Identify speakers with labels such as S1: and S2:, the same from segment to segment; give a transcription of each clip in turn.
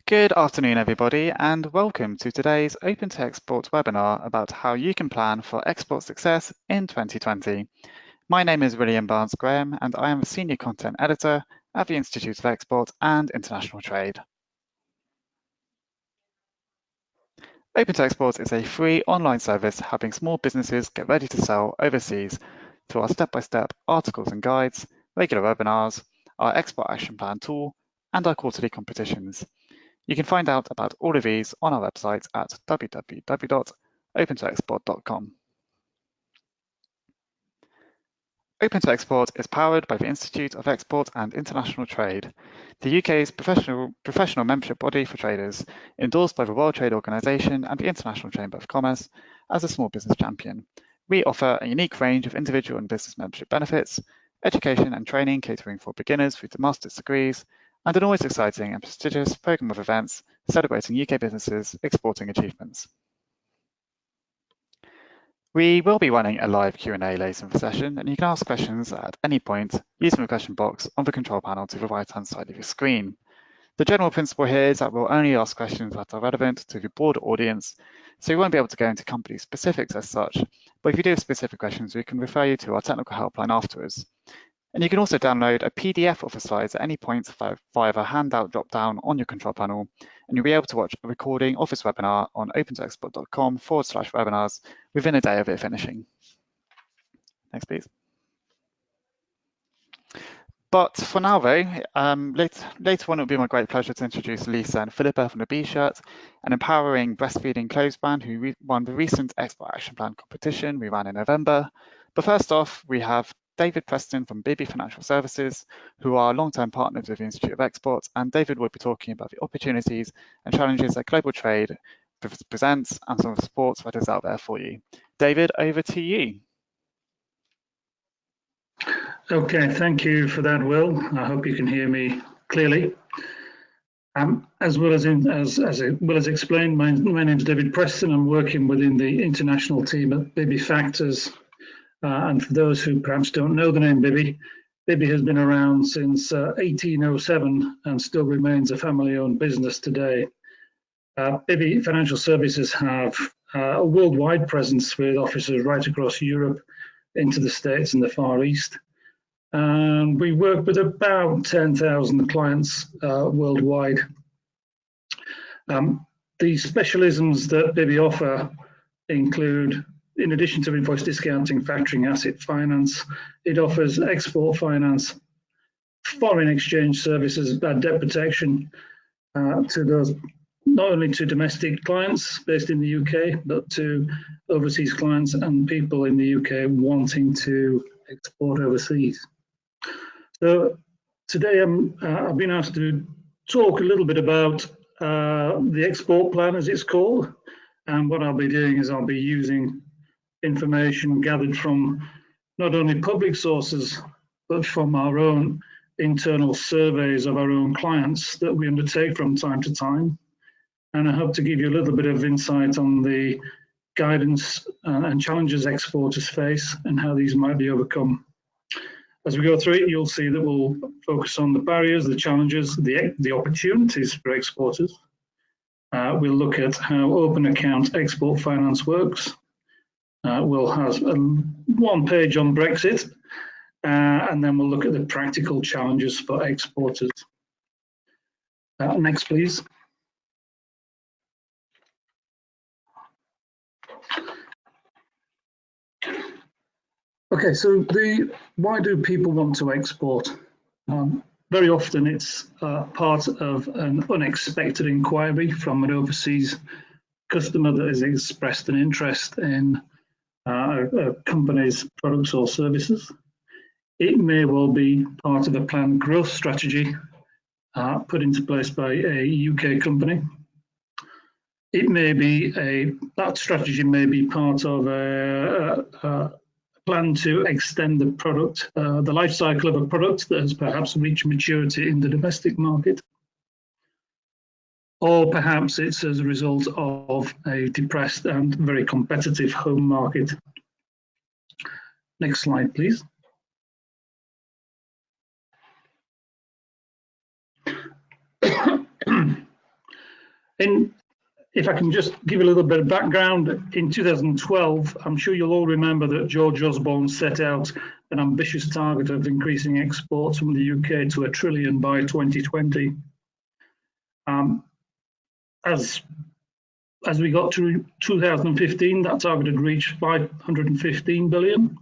S1: Good afternoon, everybody, and welcome to today's Open to Export webinar about how you can plan for export success in 2020. My name is William Barnes-Graham, and I am a Senior Content Editor at the Institute of Export and International Trade. Open to Export is a free online service helping small businesses get ready to sell overseas through our step-by-step articles and guides, regular webinars, our Export Action Plan tool, and our quarterly competitions. You can find out about all of these on our website at www.opentoexport.com. Open to Export is powered by the Institute of Export and International Trade, the UK's professional membership body for traders, endorsed by the World Trade Organization and the International Chamber of Commerce as a small business champion. We offer a unique range of individual and business membership benefits, education and training catering for beginners through to master's degrees, and an always exciting and prestigious programme of events celebrating UK businesses' exporting achievements. We will be running a live Q&A later in the session, and you can ask questions at any point using the question box on the control panel to the right-hand side of your screen. The general principle here is that we'll only ask questions that are relevant to the broader audience, so we won't be able to go into company specifics as such, but if you do have specific questions, we can refer you to our technical helpline afterwards. And you can also download a PDF of the slides at any point via the handout drop-down on your control panel, and you'll be able to watch a recording of this webinar on opentoexport.com/webinars within a day of it finishing. Next, please. But for now, though, later on, it'll be my great pleasure to introduce Lisa and Philippa from the B-Shirt, an empowering breastfeeding clothes brand who won the recent Export Action Plan competition we ran in November. But first off, we have David Preston from Bibby Financial Services, who are long-term partners with the Institute of Export, and David will be talking about the opportunities and challenges that global trade presents and some of the support that is out there for you. David, over to you.
S2: Okay, thank you for that, Will. I hope you can hear me clearly. As Will has explained, my name is David Preston. I'm working within the international team at Bibby Factors. And for those who perhaps don't know the name Bibby, Bibby has been around since 1807 and still remains a family-owned business today. Bibby Financial Services have a worldwide presence with offices right across Europe, into the States and the Far East. And we work with about 10,000 clients worldwide. The specialisms that Bibby offer include, in addition to invoice discounting, factoring, asset finance, it offers export finance, foreign exchange services, bad debt protection to those, not only to domestic clients based in the UK, but to overseas clients and people in the UK wanting to export overseas. So today I've been asked to talk a little bit about the export plan, as it's called, and what I'll be doing is I'll be using information gathered from not only public sources, but from our own internal surveys of our own clients that we undertake from time to time. And I hope to give you a little bit of insight on the guidance and challenges exporters face and how these might be overcome. As we go through it, you'll see that we'll focus on the barriers, the challenges, the opportunities for exporters. We'll look at how open account export finance works. We'll have one page on Brexit, and then we'll look at the practical challenges for exporters. Next, please. Okay, so why do people want to export? Very often it's part of an unexpected inquiry from an overseas customer that has expressed an interest in a company's products or services. It may well be part of a planned growth strategy put into place by a UK company. It may be that strategy may be part of a plan to extend the product, the life cycle of a product that has perhaps reached maturity in the domestic market. Or perhaps it's as a result of a depressed and very competitive home market. Next slide, please. If I can just give a little bit of background, in 2012, I'm sure you'll all remember that George Osborne set out an ambitious target of increasing exports from the UK to $1 trillion by 2020. As we got to 2015, that target had reached 515 billion.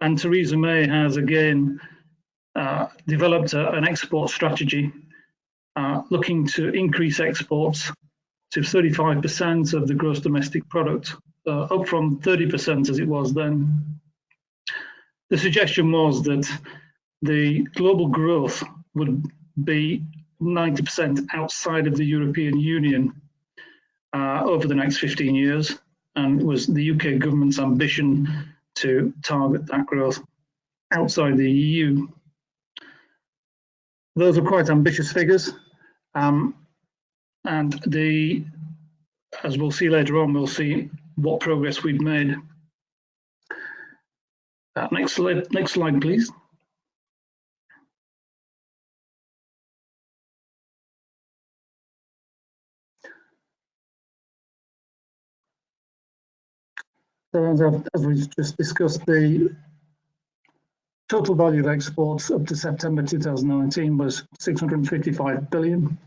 S2: And Theresa May has again developed an export strategy looking to increase exports to 35% of the gross domestic product, up from 30% as it was then. The suggestion was that the global growth would be 90% outside of the European Union over the next 15 years, and it was the UK government's ambition to target that growth outside the EU. Those are quite ambitious figures, and as we'll see later on, we'll see what progress we've made. Next slide, please. So as we just discussed, the total value of exports up to September 2019 was 655 billion.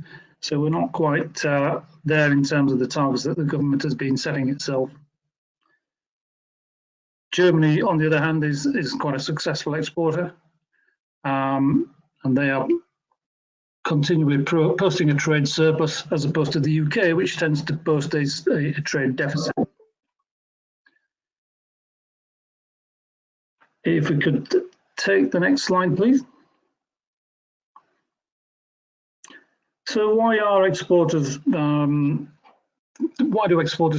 S2: So we're not quite there in terms of the targets that the government has been setting itself. Germany, on the other hand, is quite a successful exporter, and they are continually posting a trade surplus as opposed to the UK, which tends to post a trade deficit. If we could take the next slide, please. So why do exporters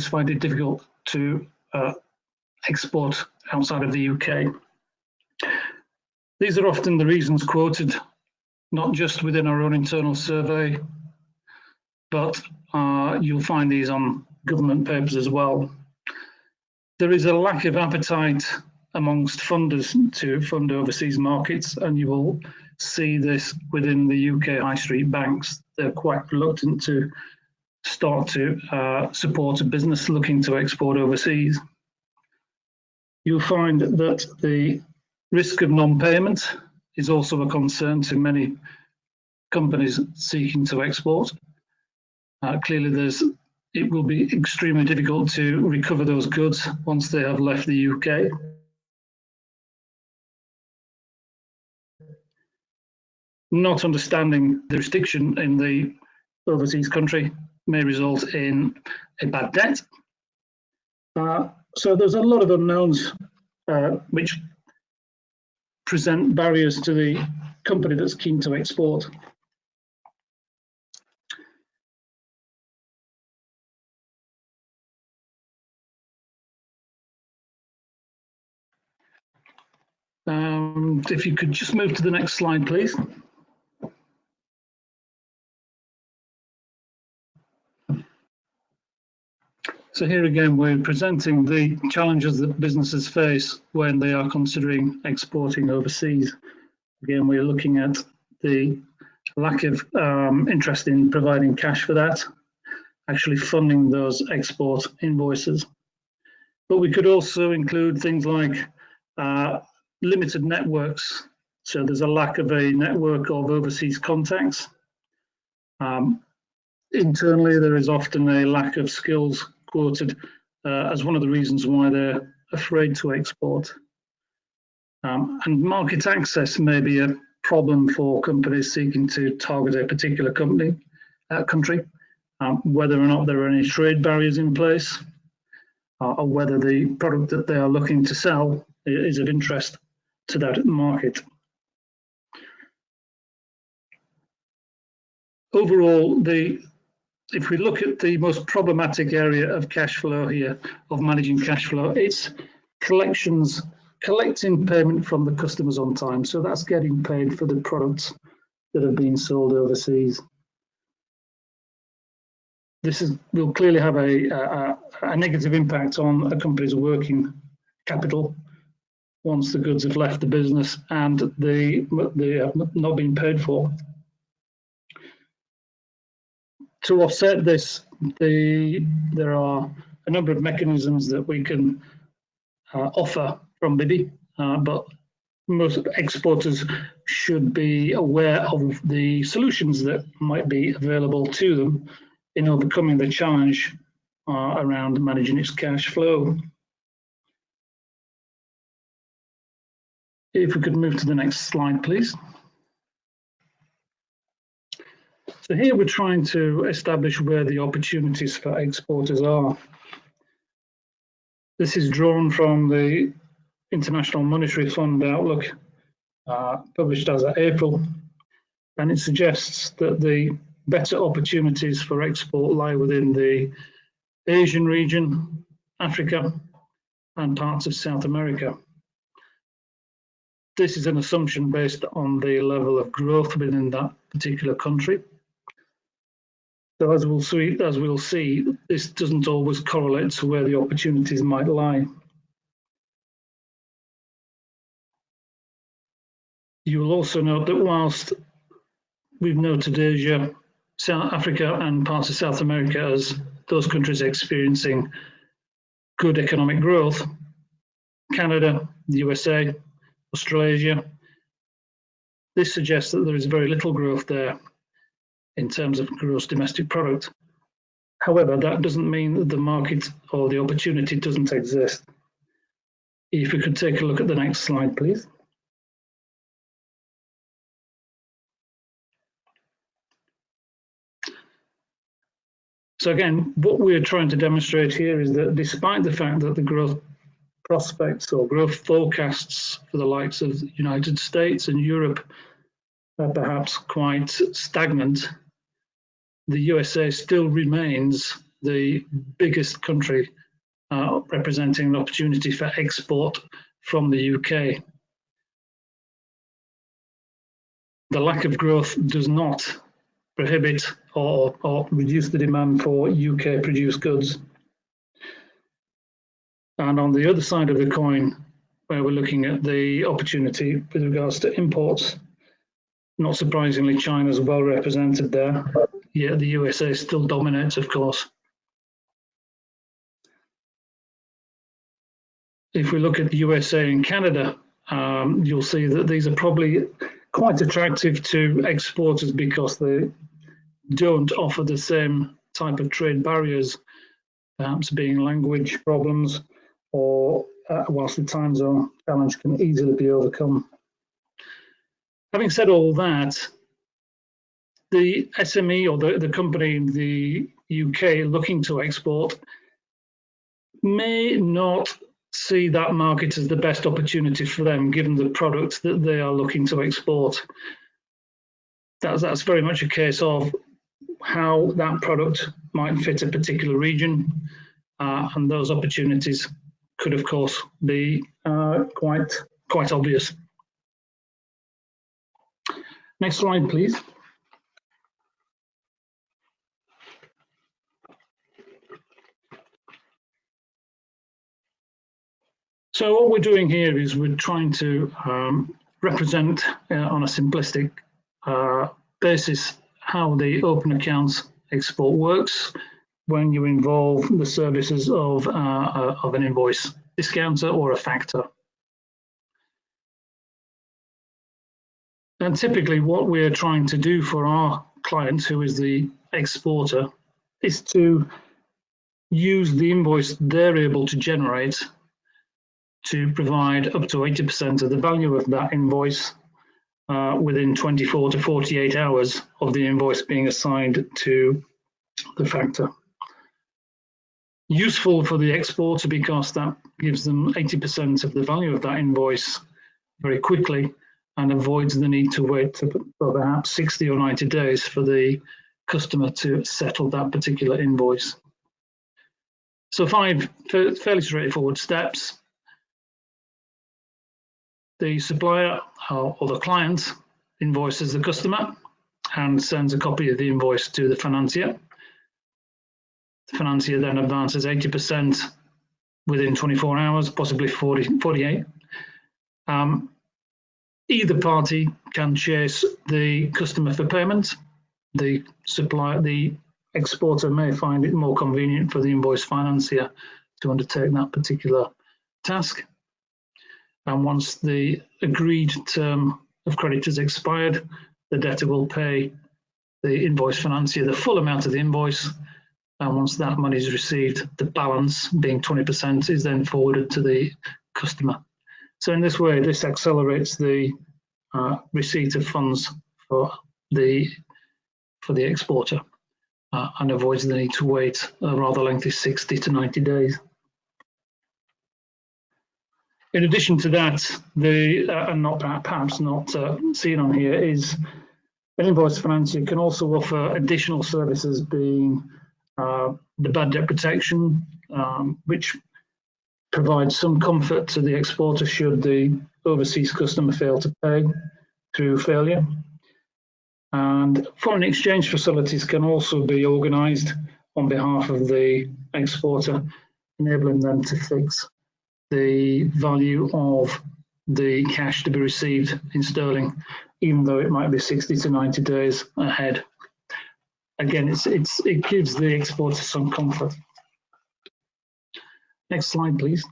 S2: find it difficult to export outside of the UK? These are often the reasons quoted, not just within our own internal survey, but you'll find these on government papers as well. There is a lack of appetite amongst funders to fund overseas markets, and you will see this within the UK high street banks. They're quite reluctant to start to support a business looking to export overseas. You'll find that the risk of non-payment is also a concern to many companies seeking to export. Clearly, it will be extremely difficult to recover those goods once they have left the UK. Not understanding the jurisdiction in the overseas country may result in a bad debt. So there's a lot of unknowns which present barriers to the company that's keen to export. If you could just move to the next slide, please. So here again, we're presenting the challenges that businesses face when they are considering exporting overseas. Again, we're looking at the lack of interest in providing cash for that, actually funding those export invoices. But we could also include things like limited networks. So there's a lack of a network of overseas contacts. Internally, there is often a lack of skills quoted as one of the reasons why they're afraid to export. And market access may be a problem for companies seeking to target a particular country, whether or not there are any trade barriers in place, or whether the product that they are looking to sell is of interest to that market. Overall, if we look at the most problematic area of cash flow here, of managing cash flow, it's collecting payment from the customers on time. So that's getting paid for the products that have been sold overseas. This will clearly have a negative impact on a company's working capital once the goods have left the business and they have not been paid for. To offset this, there are a number of mechanisms that we can offer from Bibby, but most exporters should be aware of the solutions that might be available to them in overcoming the challenge around managing its cash flow. If we could move to the next slide, please. So here we're trying to establish where the opportunities for exporters are. This is drawn from the International Monetary Fund Outlook, published as of April, and it suggests that the better opportunities for export lie within the Asian region, Africa, and parts of South America. This is an assumption based on the level of growth within that particular country. So as we'll see, this doesn't always correlate to where the opportunities might lie. You will also note that whilst we've noted Asia, South Africa, and parts of South America as those countries experiencing good economic growth, Canada, the USA, Australasia, this suggests that there is very little growth there in terms of gross domestic product. However, that doesn't mean that the market or the opportunity doesn't exist. If we could take a look at the next slide, please. So again, what we're trying to demonstrate here is that despite the fact that the growth prospects or growth forecasts for the likes of the United States and Europe are perhaps quite stagnant, the USA still remains the biggest country representing an opportunity for export from the UK. The lack of growth does not prohibit or reduce the demand for UK produced goods. And on the other side of the coin, where we're looking at the opportunity with regards to imports, not surprisingly, China's well represented there, yet the USA still dominates, of course. If we look at the USA and Canada, you'll see that these are probably quite attractive to exporters because they don't offer the same type of trade barriers, perhaps being language problems, or whilst the time zone challenge can easily be overcome. Having said all that, the SME or the company in the UK looking to export may not see that market as the best opportunity for them, given the products that they are looking to export. That's very much a case of how that product might fit a particular region, and those opportunities could, of course, be quite obvious. Next slide, please. So what we're doing here is we're trying to represent on a simplistic basis how the open accounts export works when you involve the services of an invoice discounter or a factor. And typically what we're trying to do for our client, who is the exporter, is to use the invoice they're able to generate to provide up to 80% of the value of that invoice within 24 to 48 hours of the invoice being assigned to the factor. Useful for the exporter because that gives them 80% of the value of that invoice very quickly and avoids the need to wait for perhaps 60 or 90 days for the customer to settle that particular invoice. So 5 fairly straightforward steps. The supplier or the client invoices the customer and sends a copy of the invoice to the financier. The financier then advances 80% within 24 hours, possibly 48. Either party can chase the customer for payment. The exporter may find it more convenient for the invoice financier to undertake that particular task. And once the agreed term of credit has expired, the debtor will pay the invoice financier the full amount of the invoice. And once that money is received, the balance, being 20%, is then forwarded to the customer. So in this way, this accelerates the receipt of funds for the exporter and avoids the need to wait a rather lengthy 60 to 90 days. In addition to that, and perhaps not seen on here, is an invoice financier can also offer additional services, being the bad debt protection, which provides some comfort to the exporter should the overseas customer fail to pay through failure. And foreign exchange facilities can also be organised on behalf of the exporter, enabling them to fix the value of the cash to be received in sterling, even though it might be 60 to 90 days ahead. Again, it gives the exporter some comfort. Next slide, please.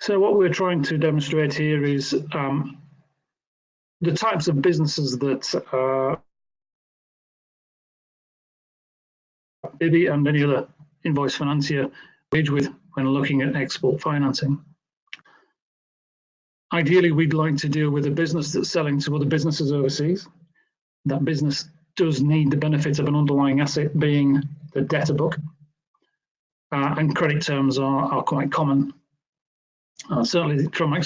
S2: So what we're trying to demonstrate here is the types of businesses that Bibby and any other invoice financier engage with when looking at export financing. Ideally, we'd like to deal with a business that's selling to other businesses overseas. That business does need the benefit of an underlying asset, being the debtor book, and credit terms are quite common. Certainly from my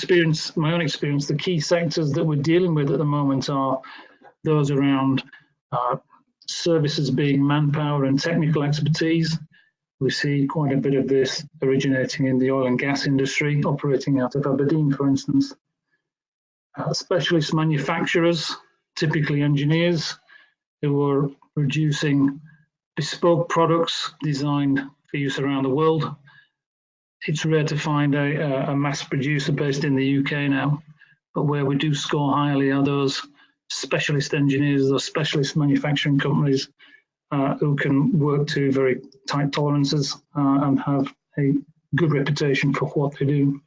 S2: own experience, the key sectors that we're dealing with at the moment are those around services, being manpower and technical expertise. We see quite a bit of this originating in the oil and gas industry, operating out of Aberdeen, for instance. Specialist manufacturers, typically engineers, who are producing bespoke products designed for use around the world. It's rare to find a mass producer based in the UK now, but where we do score highly are those specialist engineers or specialist manufacturing companies who can work to very tight tolerances and have a good reputation for what they do.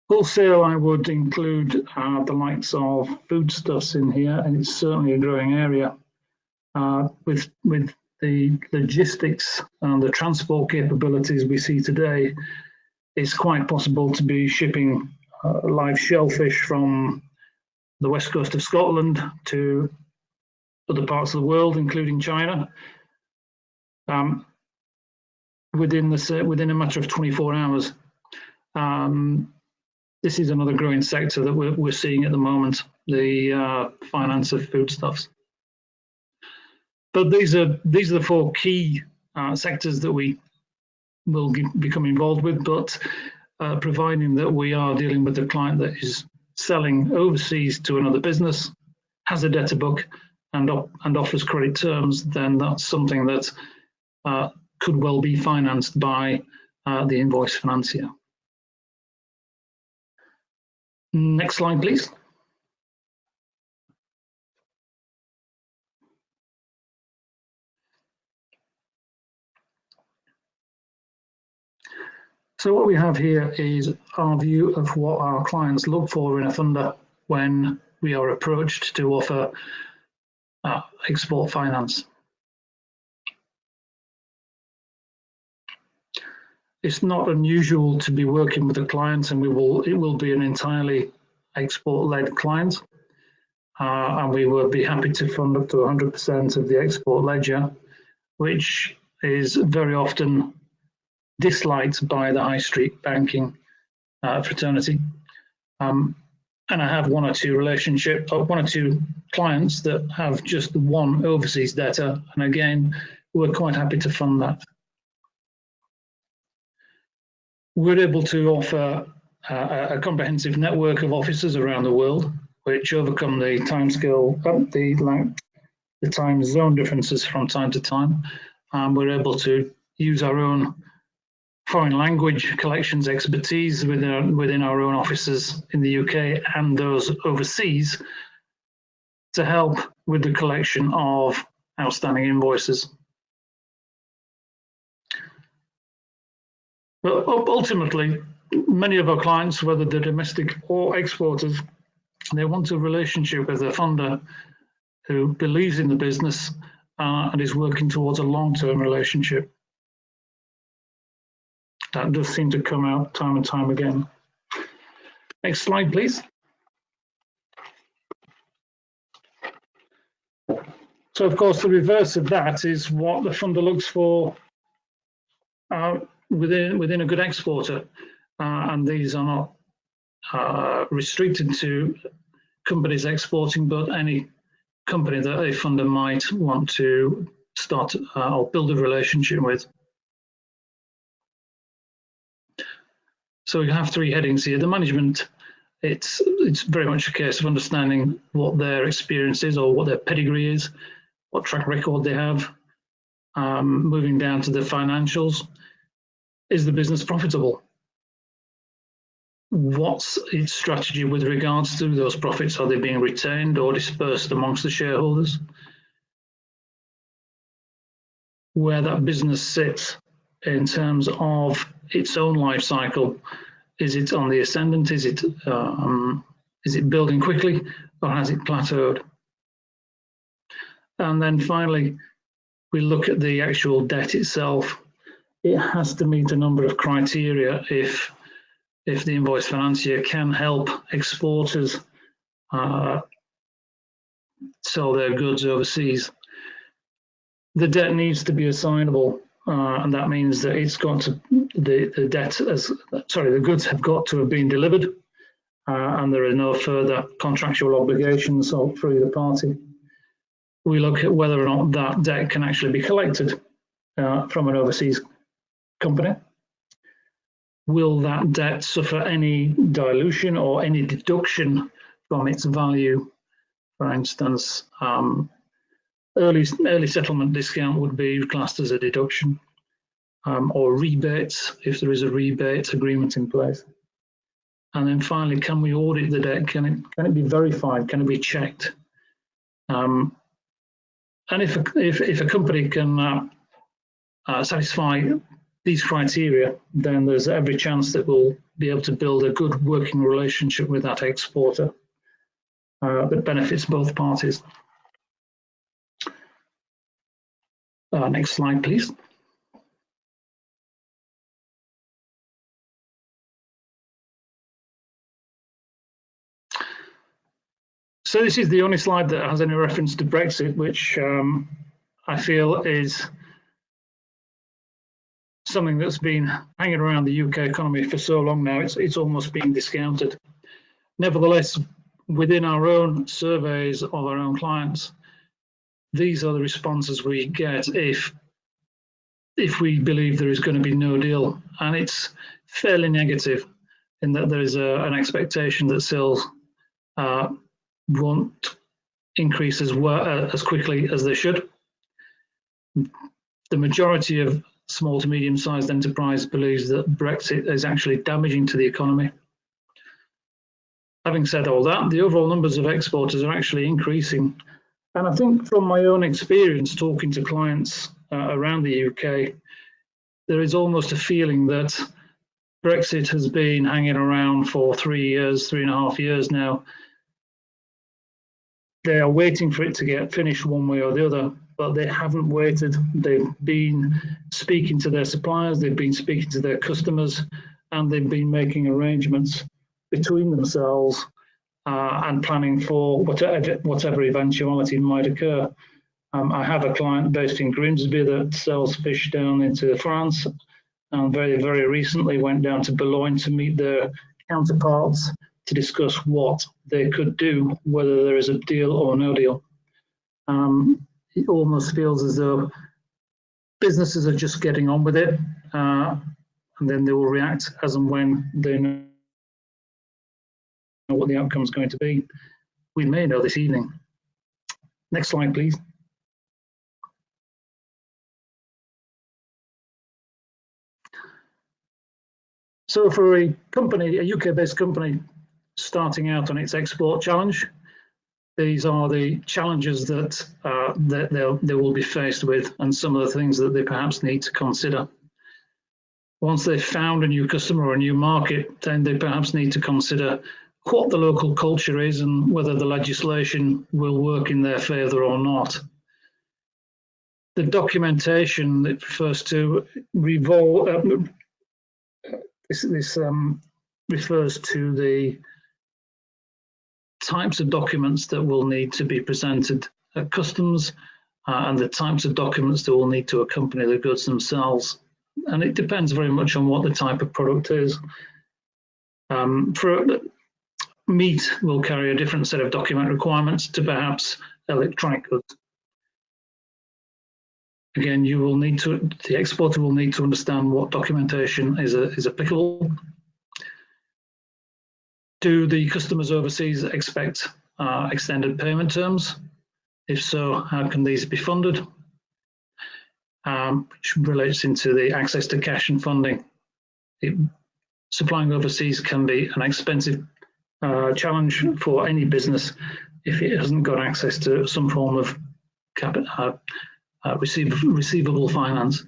S2: Wholesale, I would include the likes of foodstuffs in here, and it's certainly a growing area. With the logistics and the transport capabilities we see today, it's quite possible to be shipping live shellfish from the west coast of Scotland to other parts of the world, including China, within a matter of 24 hours. This is another growing sector that we're seeing at the moment, the finance of foodstuffs. But these are the four key sectors that we will become involved with, but providing that we are dealing with a client that is selling overseas to another business, has a debtor book, and offers credit terms, then that's something that could well be financed by the invoice financier. Next slide, please. So what we have here is our view of what our clients look for in a funder when we are approached to offer export finance. It's not unusual to be working with a client, and it will be an entirely export-led client, and we will be happy to fund up to 100% of the export ledger, which is very often disliked by the high street banking fraternity. And I have one or two clients that have just one overseas debtor, and again, we're quite happy to fund that. We're able to offer a comprehensive network of offices around the world, which overcome the the time zone differences from time to time. And we're able to use our own foreign language collections expertise within our own offices in the UK and those overseas to help with the collection of outstanding invoices. But ultimately, many of our clients, whether they're domestic or exporters, they want a relationship with a funder who believes in the business and is working towards a long-term relationship. That does seem to come out time and time again. Next slide, please. So, of course, the reverse of that is what the funder looks for within a good exporter, and these are not restricted to companies exporting, but any company that a funder might want to start or build a relationship with. So we have three headings here. The management, it's very much a case of understanding what their experience is or what their pedigree is, what track record they have. Moving down to the financials, is the business profitable? What's its strategy with regards to those profits? Are they being retained or dispersed amongst the shareholders? Where that business sits in terms of its own life cycle. Is it on the ascendant? Is it building quickly, or has it plateaued? And then finally, we look at the actual debt itself. It has to meet a number of criteria if the invoice financier can help exporters sell their goods overseas. The debt needs to be assignable, and that means that it's got to the goods have got to have been delivered, and there are no further contractual obligations for either party. We look at whether or not that debt can actually be collected from an overseas company. Will that debt suffer any dilution or any deduction from its value? For instance, early settlement discount would be classed as a deduction, or rebates if there is a rebate agreement in place. And then finally, can we audit the debt? Can it be verified? Can it be checked? And if a company can satisfy these criteria, then there's every chance that we'll be able to build a good working relationship with that exporter that benefits both parties. Next slide, please. So this is the only slide that has any reference to Brexit, which I feel is something that's been hanging around the UK economy for so long now, it's almost being discounted. Nevertheless, within our own surveys of our own clients, these are the responses we get if we believe there is going to be no deal. And it's fairly negative in that there is an expectation that sales won't increase as quickly as they should. The majority of small to medium-sized enterprise believes that Brexit is actually damaging to the economy. Having said all that, the overall numbers of exporters are actually increasing. And I think from my own experience talking to clients around the UK, there is almost a feeling that Brexit has been hanging around for 3.5 years now. They are waiting for it to get finished one way or the other, but they haven't waited. They've been speaking to their suppliers, they've been speaking to their customers, and they've been making arrangements between themselves and planning for whatever eventuality might occur. I have a client based in Grimsby that sells fish down into France, and very, very recently went down to Boulogne to meet their counterparts to discuss what they could do, whether there is a deal or no deal. It almost feels as though businesses are just getting on with it, and then they will react as and when they know what the outcome is going to be. We may know this evening. Next slide, please. So for a company, a UK-based company starting out on its export challenge, these are the challenges that they will be faced with, and some of the things that they perhaps need to consider. Once they've found a new customer or a new market, then they perhaps need to consider what the local culture is and whether the legislation will work in their favour or not. The documentation that refers to refers to the types of documents that will need to be presented at customs and the types of documents that will need to accompany the goods themselves. And it depends very much on what the type of product is. For meat will carry a different set of document requirements to perhaps electronic goods. Again, the exporter will need to understand what documentation is applicable. Do the customers overseas expect extended payment terms? If so, how can these be funded? Which relates into the access to cash and funding. Supplying overseas can be an expensive challenge for any business if it hasn't got access to some form of receivable finance.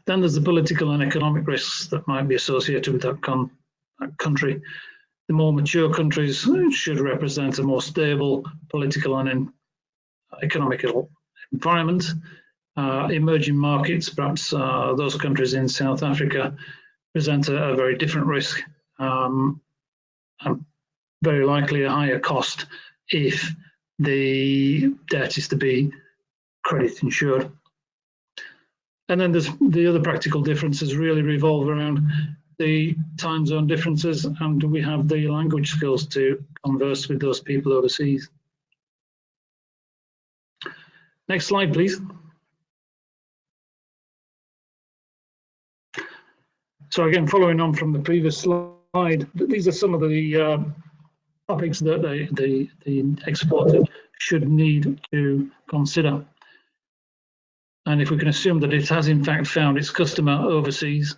S2: Then there's the political and economic risks that might be associated with that country. The more mature countries should represent a more stable political and economic environment. Emerging markets, perhaps those countries in South Africa, present a very different risk and very likely a higher cost if the debt is to be credit insured. And then there's the other practical differences really revolve around the time zone differences, and do we have the language skills to converse with those people overseas? Next slide, please. So again, following on from the previous slide, these are some of the topics that the exporter should need to consider. And if we can assume that it has in fact found its customer overseas,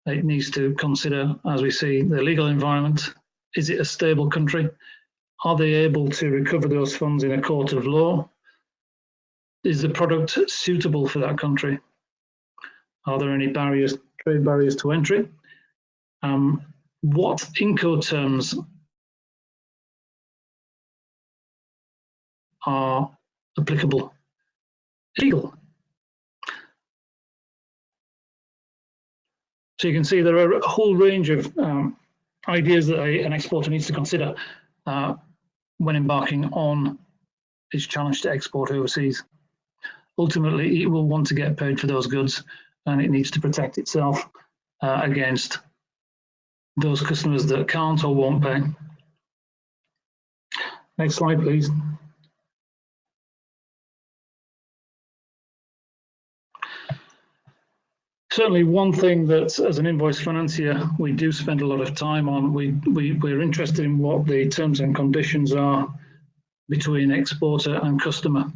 S2: it needs to consider, as we see, the legal environment. Is it a stable country? Are they able to recover those funds in a court of law? Is the product suitable for that country? Are there any barriers, trade barriers to entry? What Incoterms are applicable? Legal. So you can see there are a whole range of ideas that an exporter needs to consider when embarking on his challenge to export overseas. Ultimately, it will want to get paid for those goods, and it needs to protect itself against those customers that can't or won't pay. Next slide, please. Certainly one thing that as an invoice financier we do spend a lot of time on, we're interested in what the terms and conditions are between exporter and customer.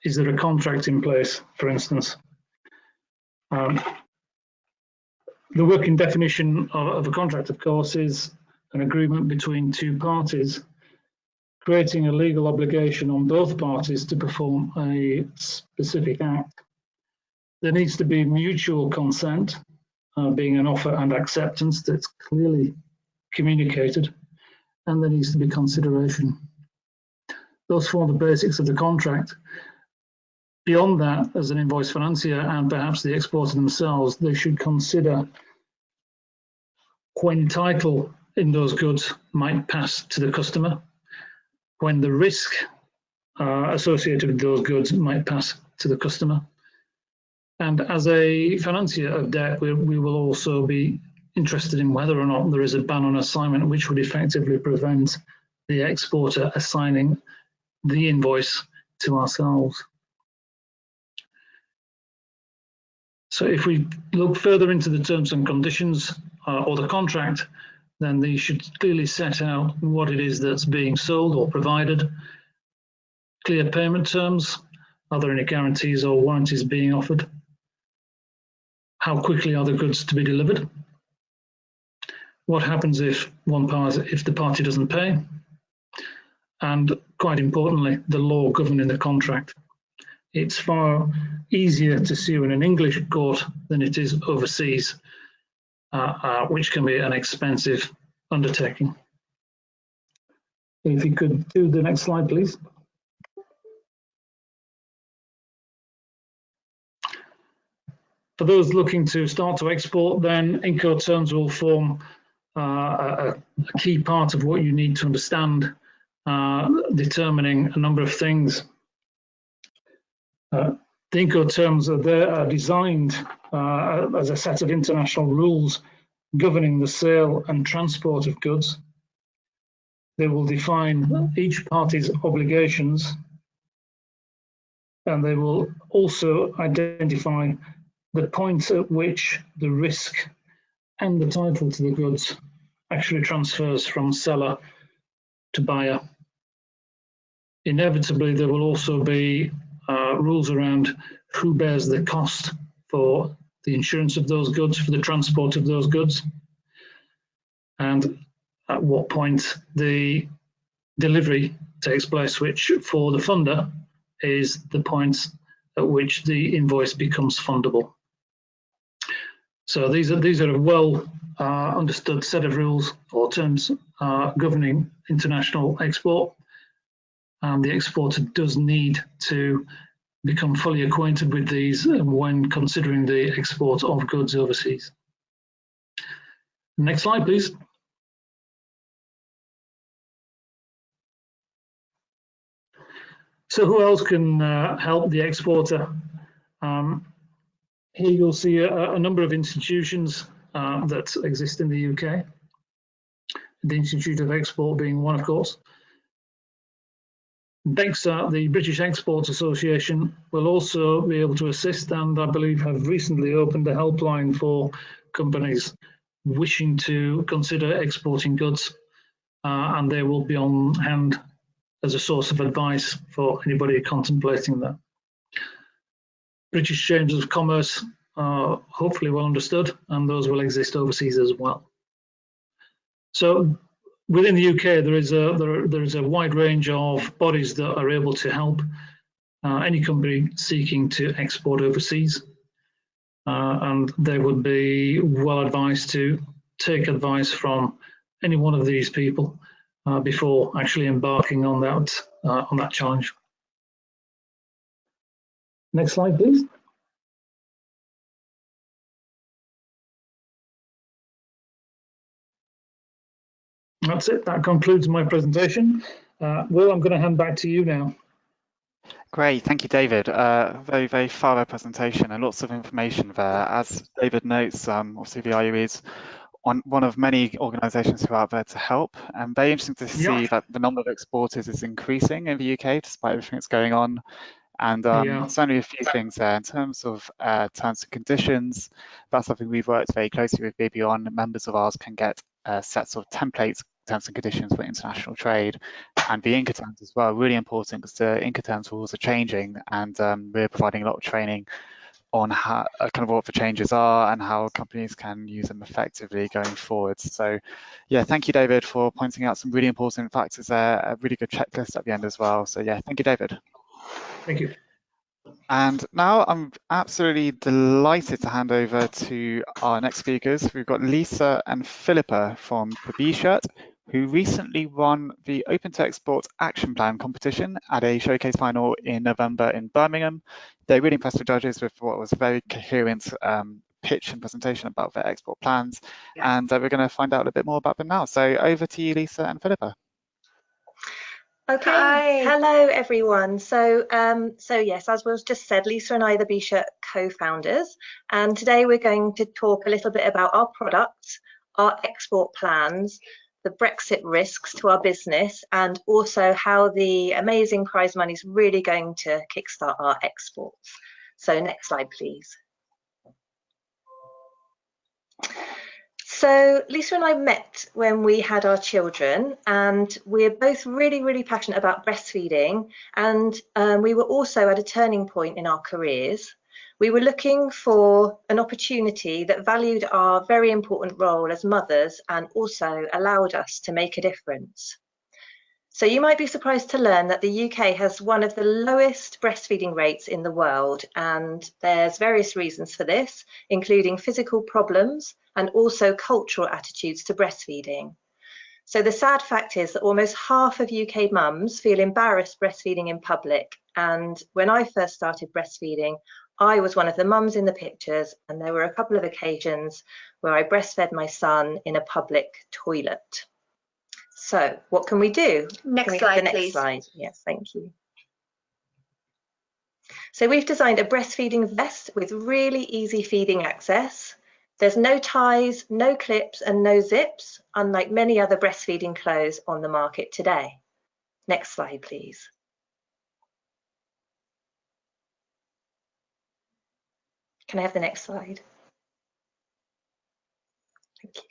S2: Is there a contract in place, for instance? The working definition of a contract, of course, is an agreement between two parties, creating a legal obligation on both parties to perform a specific act. There needs to be mutual consent, being an offer and acceptance that's clearly communicated, and there needs to be consideration. Those form the basics of the contract. Beyond that, as an invoice financier and perhaps the exporter themselves, they should consider when title in those goods might pass to the customer, when the risk associated with those goods might pass to the customer. And as a financier of debt, we will also be interested in whether or not there is a ban on assignment, which would effectively prevent the exporter assigning the invoice to ourselves. So if we look further into the terms and conditions or the contract, then these should clearly set out what it is that's being sold or provided, clear payment terms, are there any guarantees or warranties being offered, how quickly are the goods to be delivered? What happens if the party doesn't pay? And quite importantly, the law governing the contract. It's far easier to sue in an English court than it is overseas, which can be an expensive undertaking. If you could do the next slide, please. For those looking to start to export, then Incoterms will form a key part of what you need to understand, determining a number of things. The Incoterms are designed as a set of international rules governing the sale and transport of goods. They will define each party's obligations, and they will also identify the point at which the risk and the title to the goods actually transfers from seller to buyer. Inevitably, there will also be rules around who bears the cost for the insurance of those goods, for the transport of those goods, and at what point the delivery takes place, which for the funder is the point at which the invoice becomes fundable. So these are a well understood set of rules or terms governing international export, and the exporter does need to become fully acquainted with these when considering the export of goods overseas. Next slide, please. So who else can help the exporter? Here you'll see a number of institutions that exist in the UK. The Institute of Export being one, of course. BEXA, the British Exports Association, will also be able to assist, and I believe have recently opened a helpline for companies wishing to consider exporting goods, and they will be on hand as a source of advice for anybody contemplating that. British Chambers of Commerce are hopefully well understood, and those will exist overseas as well. So within the UK, there is a wide range of bodies that are able to help any company seeking to export overseas, and they would be well advised to take advice from any one of these people before actually embarking on that challenge. Next slide, please. That's it. That concludes my presentation. Will, I'm going to hand back to you now.
S1: Great, thank you, David. Very, very thorough presentation and lots of information there. As David notes, obviously the IU is one of many organisations who are out there to help, and very interesting to see that the number of exporters is increasing in the UK despite everything that's going on. And certainly a few things there in terms of terms and conditions. That's something we've worked very closely with Bibby on. Members of ours can get sets of templates, terms and conditions for international trade, and the Incoterms as well, really important because the Incoterms rules are changing, and we're providing a lot of training on how kind of what the changes are and how companies can use them effectively going forward. So yeah, thank you, David, for pointing out some really important factors there, a really good checklist at the end as well. So yeah, thank you, David.
S2: Thank you.
S1: And now I'm absolutely delighted to hand over to our next speakers. We've got Lisa and Philippa from the B-Shirt, who recently won the Open to Export Action Plan competition at a showcase final in November in Birmingham. They really impressed the judges with what was a very coherent pitch and presentation about their export plans. And we're going to find out a bit more about them now. So over to you, Lisa and Philippa.
S3: Okay, hi. Hello everyone. So yes, as was just said, Lisa and I are the B-Shirt co-founders, and today we're going to talk a little bit about our products, our export plans, the Brexit risks to our business, and also how the amazing prize money is really going to kickstart our exports. So next slide, please. So Lisa and I met when we had our children, and we're both really, really passionate about breastfeeding, and we were also at a turning point in our careers. We were looking for an opportunity that valued our very important role as mothers and also allowed us to make a difference. So you might be surprised to learn that the UK has one of the lowest breastfeeding rates in the world, and there's various reasons for this, including physical problems and also cultural attitudes to breastfeeding. So the sad fact is that almost half of UK mums feel embarrassed breastfeeding in public, and when I first started breastfeeding, I was one of the mums in the pictures, and there were a couple of occasions where I breastfed my son in a public toilet. So what can we do?
S4: Next slide,
S3: please.
S4: Next
S3: slide. Yes, thank you. So we've designed a breastfeeding vest with really easy feeding access. There's no ties, no clips, and no zips, unlike many other breastfeeding clothes on the market today. Next slide, please. Can I have the next slide? Thank you.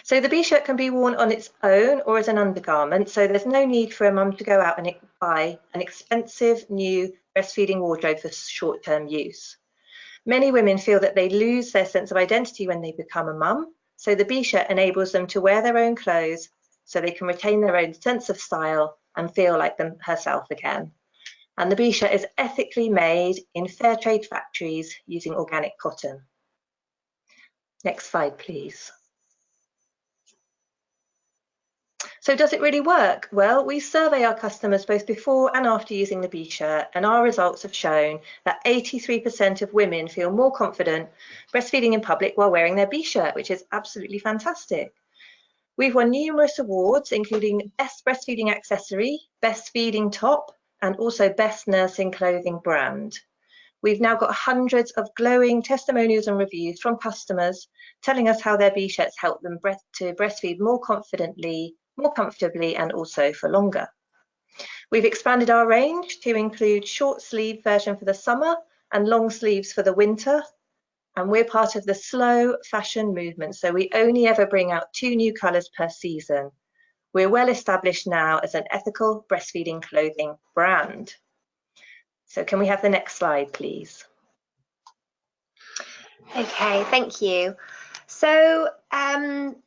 S3: So the B-shirt can be worn on its own or as an undergarment, so there's no need for a mum to go out and buy an expensive new breastfeeding wardrobe for short-term use. Many women feel that they lose their sense of identity when they become a mum, so the B-shirt enables them to wear their own clothes so they can retain their own sense of style and feel like herself again. And the B-shirt is ethically made in fair trade factories using organic cotton. Next slide, please. So does it really work? Well, we survey our customers both before and after using the B-shirt, and our results have shown that 83% of women feel more confident breastfeeding in public while wearing their B-shirt, which is absolutely fantastic. We've won numerous awards, including Best Breastfeeding Accessory, Best Feeding Top, and also Best Nursing Clothing Brand. We've now got hundreds of glowing testimonials and reviews from customers telling us how their B-shirts help them to breastfeed more confidently, more comfortably, and also for longer. We've expanded our range to include short sleeve version for the summer and long sleeves for the winter. And we're part of the slow fashion movement, so we only ever bring out 2 new colours per season. We're well established now as an ethical breastfeeding clothing brand. So can we have the next slide, please?
S4: Okay, thank you. So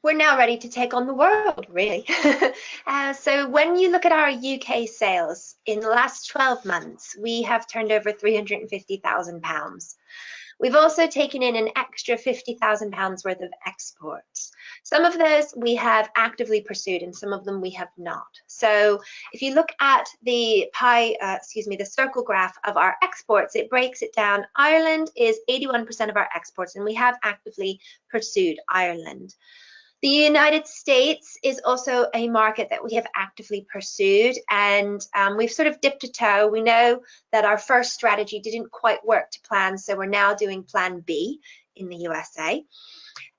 S4: we're now ready to take on the world, really. So when you look at our UK sales, in the last 12 months, we have turned over £350,000. We've also taken in an extra £50,000 worth of exports. Some of those we have actively pursued and some of them we have not. So if you look at the the circle graph of our exports, it breaks it down. Ireland is 81% of our exports, and we have actively pursued Ireland. The United States is also a market that we have actively pursued, and we've sort of dipped a toe. We know that our first strategy didn't quite work to plan, so we're now doing plan B in the USA.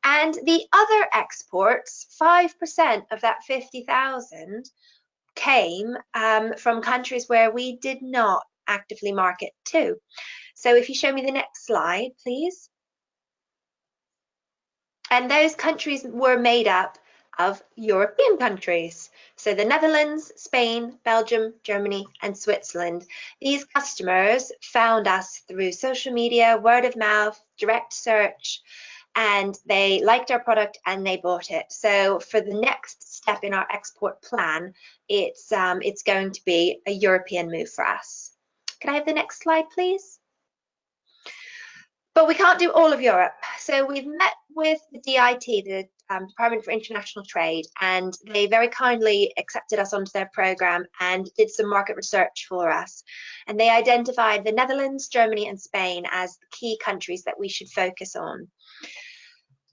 S4: And the other exports, 5% of that 50,000 came from countries where we did not actively market to. So if you show me the next slide, please. And those countries were made up of European countries. So the Netherlands, Spain, Belgium, Germany, and Switzerland. These customers found us through social media, word of mouth, direct search, and they liked our product and they bought it. So for the next step in our export plan, it's going to be a European move for us. Can I have the next slide, please? But we can't do all of Europe. So we've met with the DIT, the Department for International Trade, and they very kindly accepted us onto their program and did some market research for us. And they identified the Netherlands, Germany, and Spain as the key countries that we should focus on.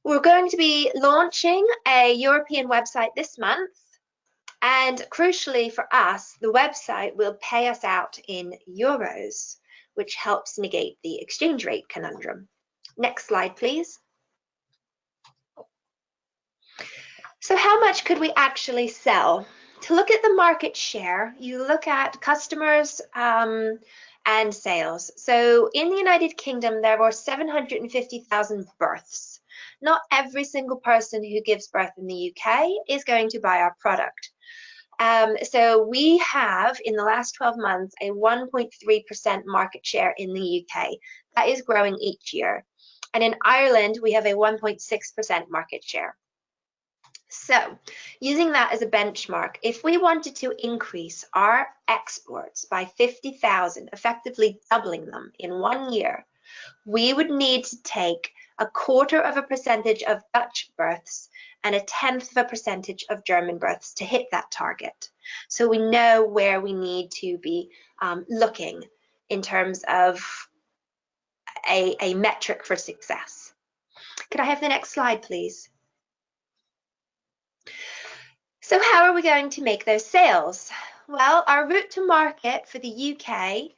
S4: We're going to be launching a European website this month. And crucially for us, the website will pay us out in euros, which helps negate the exchange rate conundrum. Next slide, please. So how much could we actually sell? To look at the market share, you look at customers and sales. So in the United Kingdom, there were 750,000 births. Not every single person who gives birth in the UK is going to buy our product. So we have, in the last 12 months, a 1.3% market share in the UK. That is growing each year. And in Ireland, we have a 1.6% market share. So using that as a benchmark, if we wanted to increase our exports by 50,000, effectively doubling them in 1 year, we would need to take 0.25% of Dutch births and 0.1% of German births to hit that target. So we know where we need to be looking in terms of a metric for success. Could I have the next slide, please? So how are we going to make those sales? Well, our route to market for the UK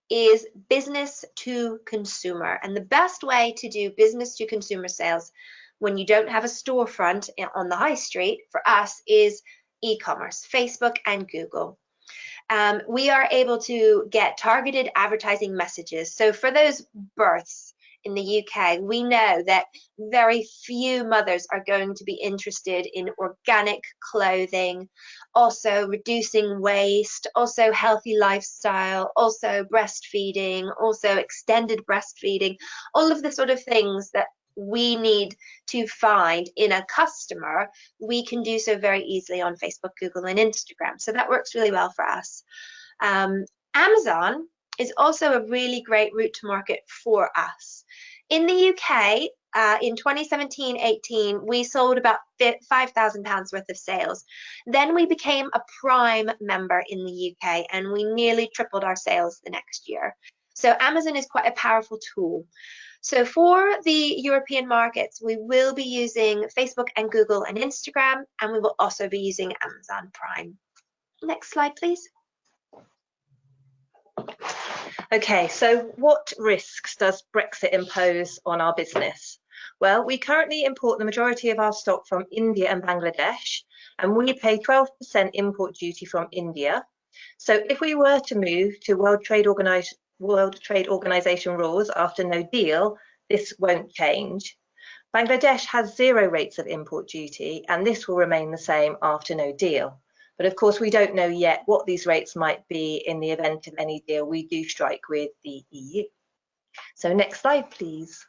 S4: is business to consumer. And the best way to do business to consumer sales when you don't have a storefront on the high street for us is e-commerce, Facebook and Google. We are able to get targeted advertising messages. So for those births in the UK, we know that very few mothers are going to be interested in organic clothing, also reducing waste, also healthy lifestyle, also breastfeeding, also extended breastfeeding, all of the sort of things that we need to find in a customer. We can do so very easily on Facebook, Google, and Instagram. So that works really well for us. Amazon is also a really great route to market for us. In the UK, in 2017-18, we sold about £5,000 worth of sales. Then we became a Prime member in the UK, and we nearly tripled our sales the next year. So Amazon is quite a powerful tool. So for the European markets, we will be using Facebook and Google and Instagram, and we will also be using Amazon Prime. Next slide, please.
S3: Okay, so what risks does Brexit impose on our business? Well, we currently import the majority of our stock from India and Bangladesh, and we pay 12% import duty from India. So if we were to move to World Trade Organization rules after no deal, this won't change. Bangladesh has 0 rates of import duty, and this will remain the same after no deal. But of course, we don't know yet what these rates might be in the event of any deal we do strike with the EU. So next slide, please.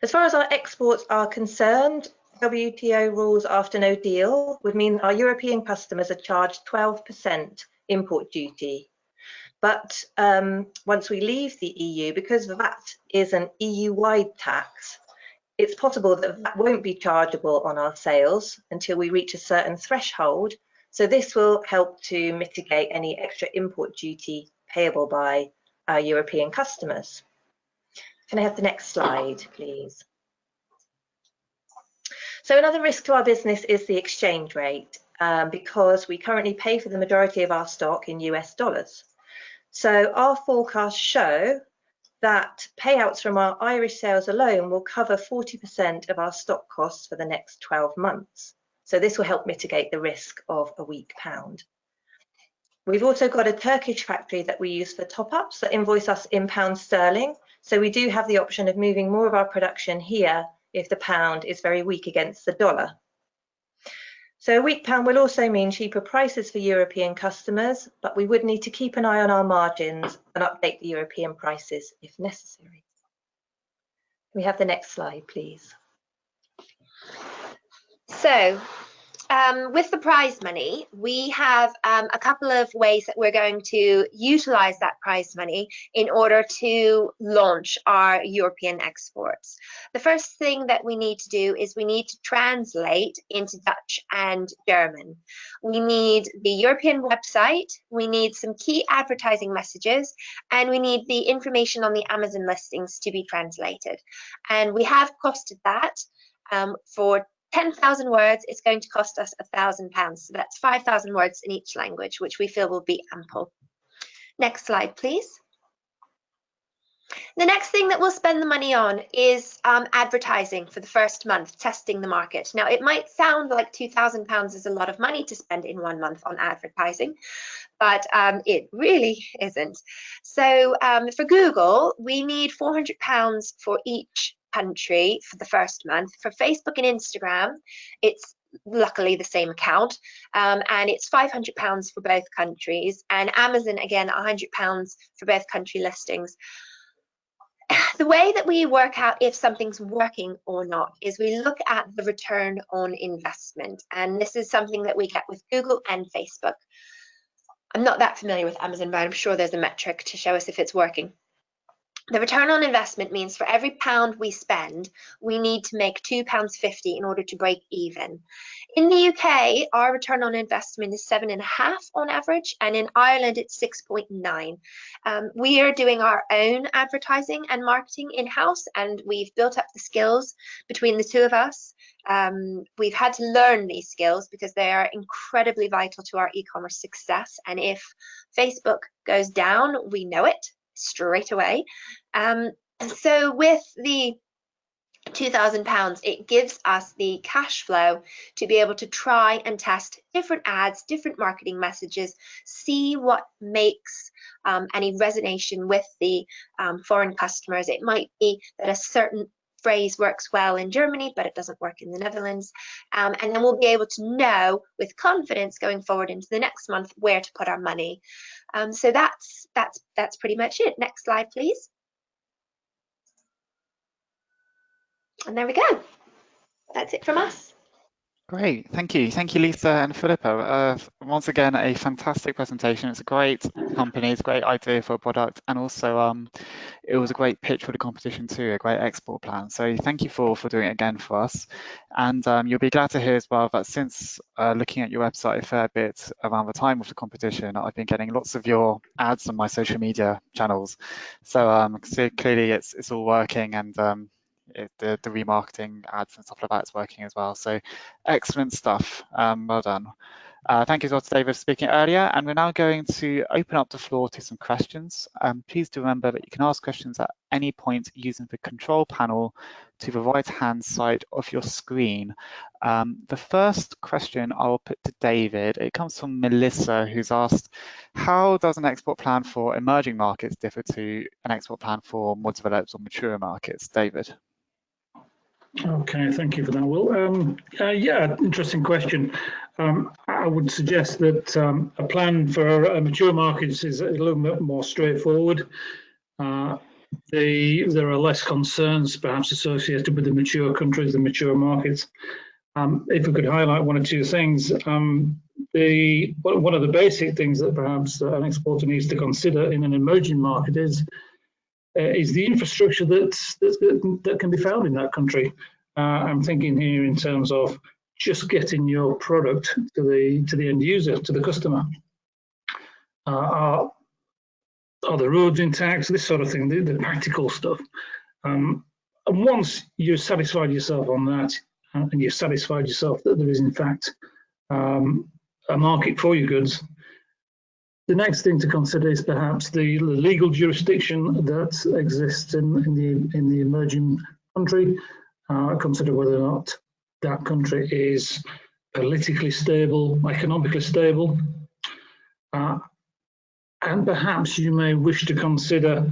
S3: As far as our exports are concerned, WTO rules after no deal would mean our European customers are charged 12% import duty. But once we leave the EU, because VAT is an EU-wide tax, it's possible that that won't be chargeable on our sales until we reach a certain threshold. So this will help to mitigate any extra import duty payable by our European customers. Can I have the next slide, please? So another risk to our business is the exchange rate, because we currently pay for the majority of our stock in US dollars. So our forecasts show that payouts from our Irish sales alone will cover 40% of our stock costs for the next 12 months. So this will help mitigate the risk of a weak pound. We've also got a Turkish factory that we use for top-ups that invoice us in pound sterling. So we do have the option of moving more of our production here if the pound is very weak against the dollar. So a weak pound will also mean cheaper prices for European customers, but we would need to keep an eye on our margins and update the European prices if necessary. Can we have the next slide, please?
S4: So with the prize money, we have a couple of ways that we're going to utilize that prize money in order to launch our European exports. The first thing that we need to do is we need to translate into Dutch and German. We need the European website, we need some key advertising messages, and we need the information on the Amazon listings to be translated. And we have costed that for 10,000 words, it's going to cost us £1,000. So that's 5,000 words in each language, which we feel will be ample. Next slide, please. The next thing that we'll spend the money on is advertising for the first month, testing the market. Now, it might sound like £2,000 is a lot of money to spend in 1 month on advertising, but it really isn't. So for Google, we need £400 for each country for the first month. For Facebook and Instagram, it's luckily the same account, and it's £500 for both countries, and Amazon again £100 for both country listings. The way that we work out if something's working or not is we look at the return on investment, and this is something that we get with Google and Facebook. I'm not that familiar with Amazon, but I'm sure there's a metric to show us if it's working. The return on investment means for every pound we spend, we need to make £2.50 in order to break even. In the UK, our return on investment is 7.5 on average, and in Ireland it's 6.9. We are doing our own advertising and marketing in-house, and we've built up the skills between the two of us. We've had to learn these skills because they are incredibly vital to our e-commerce success, and if Facebook goes down, we know it straight away. So with the £2,000, it gives us the cash flow to be able to try and test different ads, different marketing messages, see what makes any resonation with the foreign customers. It might be that a certain phrase works well in Germany, but it doesn't work in the Netherlands. And then we'll be able to know with confidence going forward into the next month where to put our money. So that's pretty much it. Next slide, please. And there we go. That's it from us.
S1: Great, thank you, Lisa and Philippa. Once again, a fantastic presentation. It's a great company, it's a great idea for a product, and also it was a great pitch for the competition too, a great export plan. So thank you for doing it again for us. And you'll be glad to hear as well that since looking at your website a fair bit around the time of the competition, I've been getting lots of your ads on my social media channels. So, so clearly it's all working, and the remarketing ads and stuff like that is working as well. So excellent stuff. Well done. Thank you as well to David for speaking earlier, and we're now going to open up the floor to some questions. Please do remember that you can ask questions at any point using the control panel to the right-hand side of your screen. The first question I will put to David. It comes from Melissa, who's asked, how does an export plan for emerging markets differ to an export plan for more developed or mature markets? David.
S2: Okay, thank you for that, Will. Yeah, interesting question. I would suggest that a plan for mature markets is a little bit more straightforward. There are less concerns perhaps associated with the mature countries, the mature markets. If we could highlight one or two things, one of the basic things that perhaps an exporter needs to consider in an emerging market is the infrastructure that can be found in that country. I'm thinking here in terms of just getting your product to the end user, to the customer. Are the roads intact? This sort of thing, the practical stuff. And once you've satisfied yourself on that, and you've satisfied yourself that there is in fact a market for your goods, the next thing to consider is perhaps the legal jurisdiction that exists in the emerging country. Consider whether or not that country is politically stable, economically stable, and perhaps you may wish to consider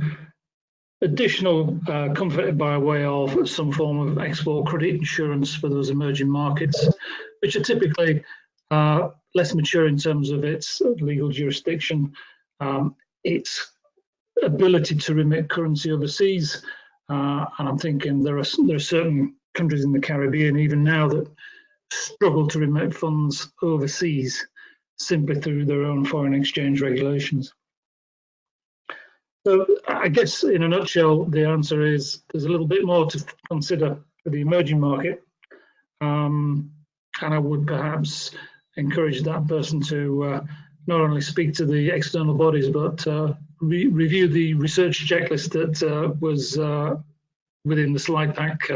S2: additional comfort by way of some form of export credit insurance for those emerging markets, which are typically less mature in terms of its legal jurisdiction, its ability to remit currency overseas, and I'm thinking there are certain countries in the Caribbean even now that struggle to remit funds overseas simply through their own foreign exchange regulations. So I guess in a nutshell, the answer is there's a little bit more to consider for the emerging market, and I would perhaps encourage that person to not only speak to the external bodies, but review the research checklist that was within the slide pack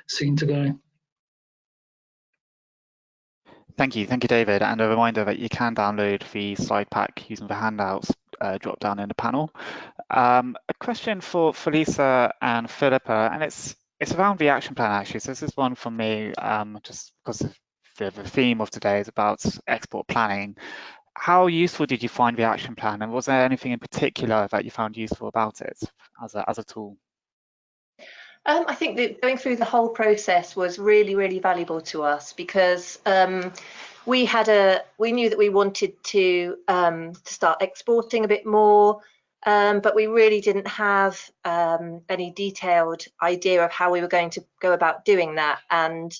S2: seen today.
S1: Thank you, David. And a reminder that you can download the slide pack using the handouts drop down in the panel. A question for Lisa and Philippa, and it's around the action plan actually. So this is one from me, just because of the theme of today is about export planning. How useful did you find the action plan, and was there anything in particular that you found useful about it as a tool?
S3: I think that going through the whole process was really, really valuable to us because we knew that we wanted to start exporting a bit more, but we really didn't have any detailed idea of how we were going to go about doing that. And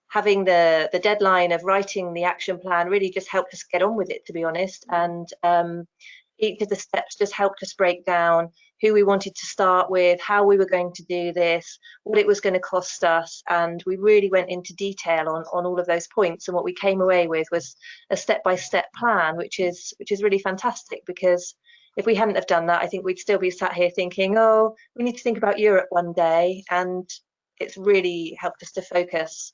S3: having the deadline of writing the action plan really just helped us get on with it, to be honest. And each of the steps just helped us break down who we wanted to start with, how we were going to do this, what it was going to cost us. And we really went into detail on all of those points. And what we came away with was a step-by-step plan, which is really fantastic, because if we hadn't have done that, I think we'd still be sat here thinking, oh, we need to think about Europe one day. And it's really helped us to focus.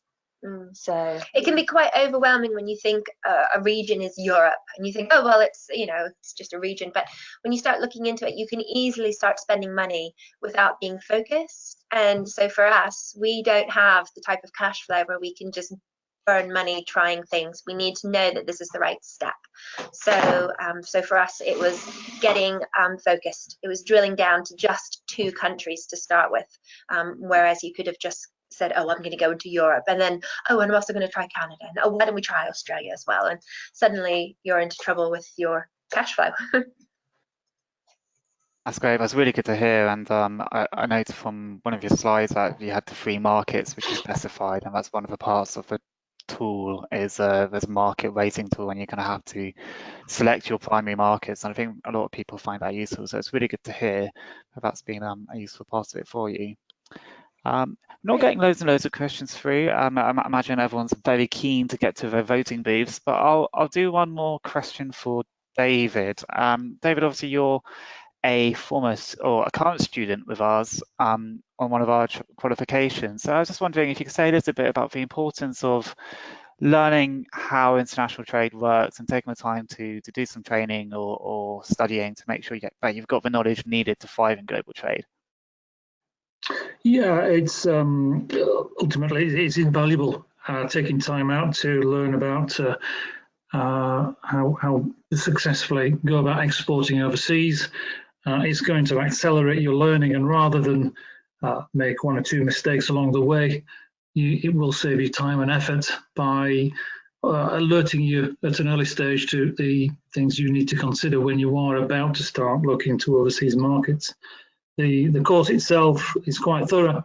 S3: So
S4: it can be quite overwhelming when you think a region is Europe and you think, oh well, it's it's just a region. But when you start looking into it, you can easily start spending money without being focused. And so for us, we don't have the type of cash flow where we can just burn money trying things. We need to know that this is the right step. So so for us, it was getting focused. It was drilling down to just 2 countries to start with, whereas you could have just said, oh, I'm going to go into Europe, and then, oh, and I'm also going to try Canada, and oh, why don't we try Australia as well? And suddenly you're into trouble with your cash flow.
S1: That's great. That's really good to hear. And I noticed from one of your slides that you had the 3 markets, which is specified, and that's one of the parts of the tool is there's a market rating tool, and you're going to have to select your primary markets. And I think a lot of people find that useful. So it's really good to hear that that's been a useful part of it for you. Not getting loads and loads of questions through. I imagine everyone's very keen to get to their voting booths, but I'll do one more question for David. David, obviously you're a former or a current student with us on one of our qualifications. So I was just wondering if you could say a little bit about the importance of learning how international trade works and taking the time to do some training or studying to make sure that you've got the knowledge needed to thrive in global trade.
S2: Yeah, it's ultimately it's invaluable taking time out to learn about how to successfully go about exporting overseas. It's going to accelerate your learning, and rather than make 1 or 2 mistakes along the way, it will save you time and effort by alerting you at an early stage to the things you need to consider when you are about to start looking to overseas markets. The course itself is quite thorough.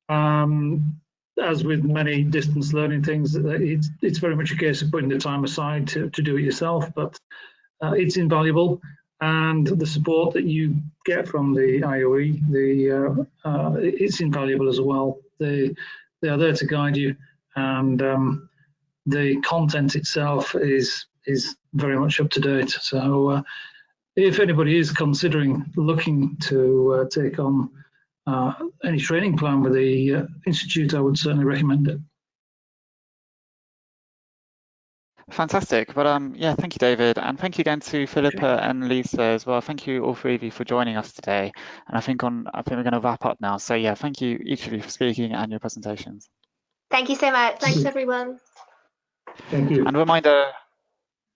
S2: As with many distance learning things, it's very much a case of putting the time aside to do it yourself, but it's invaluable. And the support that you get from the IOE, it's invaluable as well. They are there to guide you, and the content itself is very much up to date. So if anybody is considering looking to take on any training plan with the Institute, I would certainly recommend it.
S1: Fantastic. But yeah, thank you, David. And thank you again to Philippa and Lisa as well. Thank you all 3 of you for joining us today. And I think we're going to wrap up now. So yeah, thank you each of you for speaking and your presentations.
S4: Thank you so much.
S3: Thanks, everyone.
S2: Thank you.
S1: And a reminder,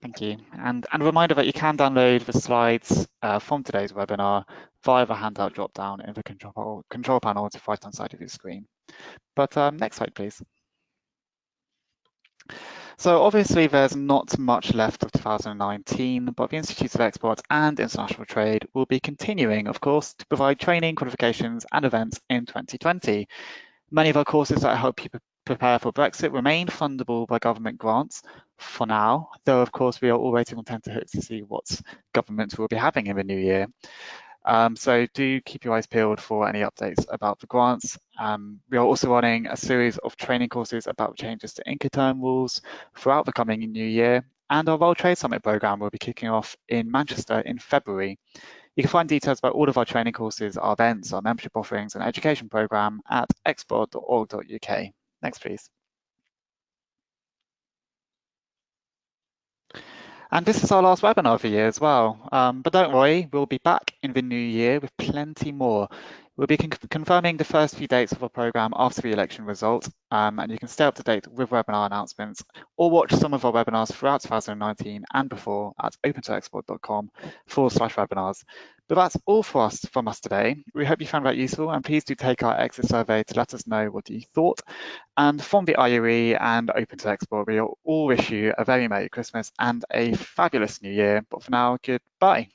S1: thank you. And a reminder that you can download the slides from today's webinar via the handout drop down in the control panel to the right-hand side of your screen. But next slide, please. So obviously there's not much left of 2019, but the Institute of Export and International Trade will be continuing, of course, to provide training, qualifications and events in 2020. Many of our courses that help you prepare for Brexit remain fundable by government grants for now, though of course we are all waiting on tenterhooks to see what government will be having in the new year. So do keep your eyes peeled for any updates about the grants. We are also running a series of training courses about changes to Incoterm rules throughout the coming new year, and our World Trade Summit programme will be kicking off in Manchester in February. You can find details about all of our training courses, our events, our membership offerings and education programme at export.org.uk. Next, please. And this is our last webinar of the year as well. But don't worry, we'll be back in the new year with plenty more. We'll be confirming the first few dates of our programme after the election result, and you can stay up to date with webinar announcements or watch some of our webinars throughout 2019 and before at opentoexport.com/webinars. But that's all from us today. We hope you found that useful, and please do take our exit survey to let us know what you thought. And from the IUE and Open to Export, we all wish you a very Merry Christmas and a fabulous New Year. But for now, goodbye.